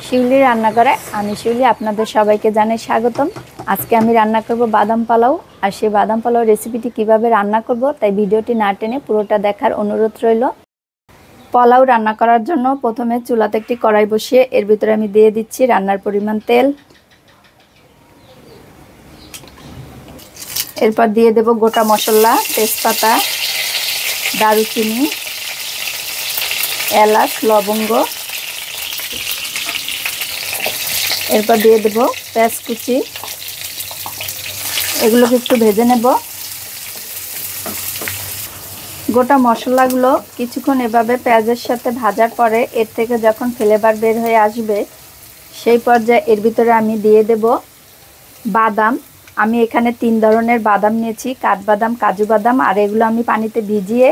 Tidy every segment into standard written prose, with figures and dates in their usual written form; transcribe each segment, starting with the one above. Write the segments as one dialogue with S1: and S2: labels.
S1: শিউলি রান্নাঘরে আমি শিউলি আপনাদের সবাইকে জানাই স্বাগতম। আজকে আমি রান্না করব বাদাম পোলাও। আর সেই বাদাম পোলাও রেসিপিটি কিভাবে রান্না করব তাই ভিডিওটি না টেনে পুরোটা দেখার অনুরোধ রইল। পোলাও রান্না করার জন্য প্রথমে চুলাতে একটি কড়াই বসিয়ে এর ভিতরে আমি দিয়ে দিচ্ছি রান্নার পরিমাণ তেল। এরপর দিয়ে দেব গোটা মশলা, তেজপাতা, দারুচিনি, এলাচ, লবঙ্গ। এরপর দিয়ে দেব পেঁয়াজ কুচি, এগুলোকে একটু ভেজে নেব। গোটা মশলাগুলো কিছুক্ষণ এভাবে পেঁয়াজের সাথে ভাজার পরে এর থেকে যখন ফ্লেভার বের হয়ে আসবে সেই পর্যায়ে এর ভিতরে আমি দিয়ে দেব বাদাম। আমি এখানে 3 ধরনের বাদাম নিয়েছি, কাঠবাদাম, কাজু বাদাম, আর এগুলো আমি পানিতে ভিজিয়ে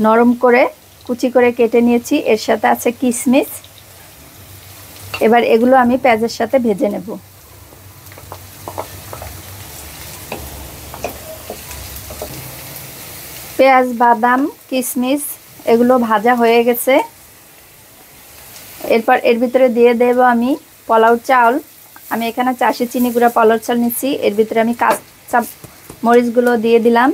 S1: নরম করে কুচি করে কেটে নিয়েছি। এর সাথে আছে কিশমিশ। এবার এগুলো আমি পেঁয়াজের সাথে ভেজে নেব। পেঁয়াজ, বাদাম, কিশমিশ এগুলো ভাজা হয়ে গেছে। এরপর এর ভিতরে দিয়ে দেব আমি পোলাও চাল। আমি এখানে চাষি চিনি গুঁড়া পোলাও চাল নিচ্ছি। এর ভিতরে আমি কাঁচা মরিচগুলো দিয়ে দিলাম।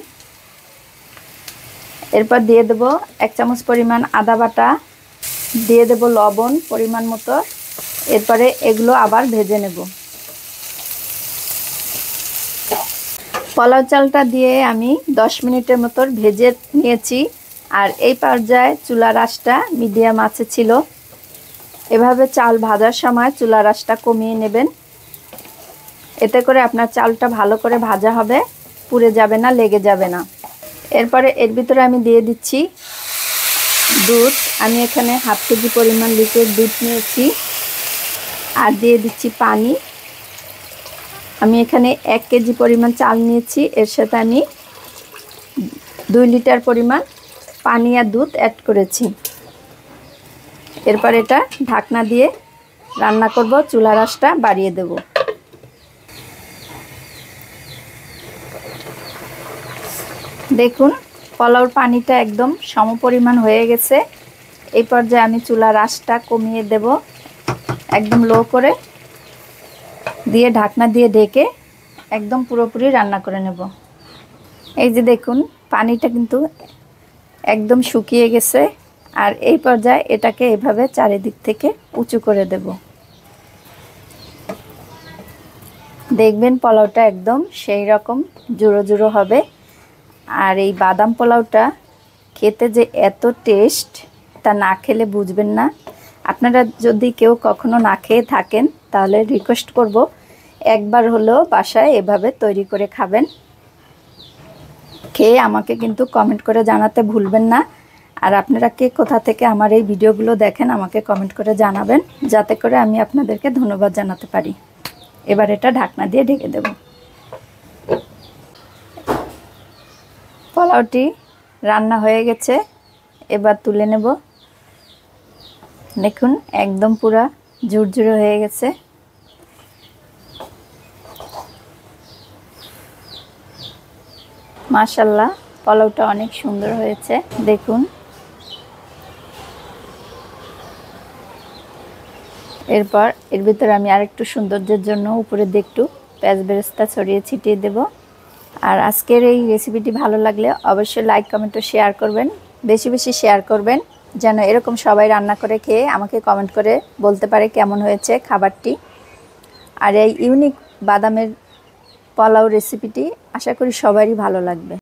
S1: এরপর দিয়ে দেব 1 চামচ পরিমাণ আদা বাটা, দিয়ে দেব লবণ পরিমাণ মতো। এরপরে এগুলো আবার ভেজে নেব। পোলাও চালটা দিয়ে আমি 10 মিনিটের মতো ভেজে নিয়েছি। আর এই পর্যায়ে চুলার আঁচটা মিডিয়াম আঁচে ছিল। এভাবে চাল ভাজার সময় চুলার আঁচটা কমিয়ে নেবেন, এতে করে আপনার চালটা ভালো করে ভাজা হবে, পুড়ে যাবে না, লেগে যাবে না। এরপরে এর ভিতরে আমি দিয়ে দিচ্ছি দুধ। আমি এখানে হাফ কেজি পরিমাণ লিকুইড দুধ নিয়েছি। আর দিয়ে দিচ্ছি পানি। আমি এখানে 1 কেজি পরিমাণ চাল নিয়েছি, এর সাথে আমি 2 লিটার পরিমাণ পানি আর দুধ অ্যাড করেছি। এরপর এটা ঢাকনা দিয়ে রান্না করব, চুলার আঁচটা বাড়িয়ে দেব। দেখুন পোলাওর পানিটা একদম সমপরিমাণ হয়ে গেছে। এই পর্যায়ে আমি চুলার আঁচটা কমিয়ে দেব, একদম লো করে দিয়ে ঢাকনা দিয়ে ঢেকে একদম পুরোপুরি রান্না করে নেব। এই যে দেখুন পানিটা কিন্তু একদম শুকিয়ে গেছে। আর এই পর্যায়ে এটাকে এভাবে চারিদিক থেকে উঁচু করে দেব। দেখবেন পোলাওটা একদম সেই রকম জুড়ো জুড়ো হবে। আর এই বাদাম পোলাওটা খেতে যে এত টেস্ট তা না খেলে বুঝবেন না। আপনারা যদি কেউ কখনো না খেয়ে থাকেন তাহলে রিকোয়েস্ট করব একবার হলেও বাসায় এভাবে তৈরি করে খাবেন। খেয়ে আমাকে কিন্তু কমেন্ট করে জানাতে ভুলবেন না। আর আপনারা কে কোথা থেকে আমার এই ভিডিওগুলো দেখেন আমাকে কমেন্ট করে জানাবেন, যাতে করে আমি আপনাদেরকে ধন্যবাদ জানাতে পারি। এবার এটা ঢাকনা দিয়ে ঢেকে দেব। পোলাওটি রান্না হয়ে গেছে, এবার তুলে নেব। দেখুন একদম পুরা ঝুরঝুরে হয়ে গেছে। মাশাআল্লাহ পোলাওটা অনেক সুন্দর হয়েছে। দেখুন এরপর এর ভিতরে আমি আরেকটু সৌন্দর্যের জন্য উপরে দিয়ে একটু পেঁয়াজ বেরেস্তা ছড়িয়ে ছিটিয়ে দেব। আর আজকের এই রেসিপিটি ভালো লাগলে অবশ্যই লাইক, কমেন্ট ও শেয়ার করবেন। বেশি বেশি শেয়ার করবেন যেন এরকম সবাই রান্না করে খেয়ে আমাকে কমেন্ট করে বলতে পারে কেমন হয়েছে খাবারটি। আর এই ইউনিক বাদামের পোলাও রেসিপিটি আশা করি সবারই ভালো লাগবে।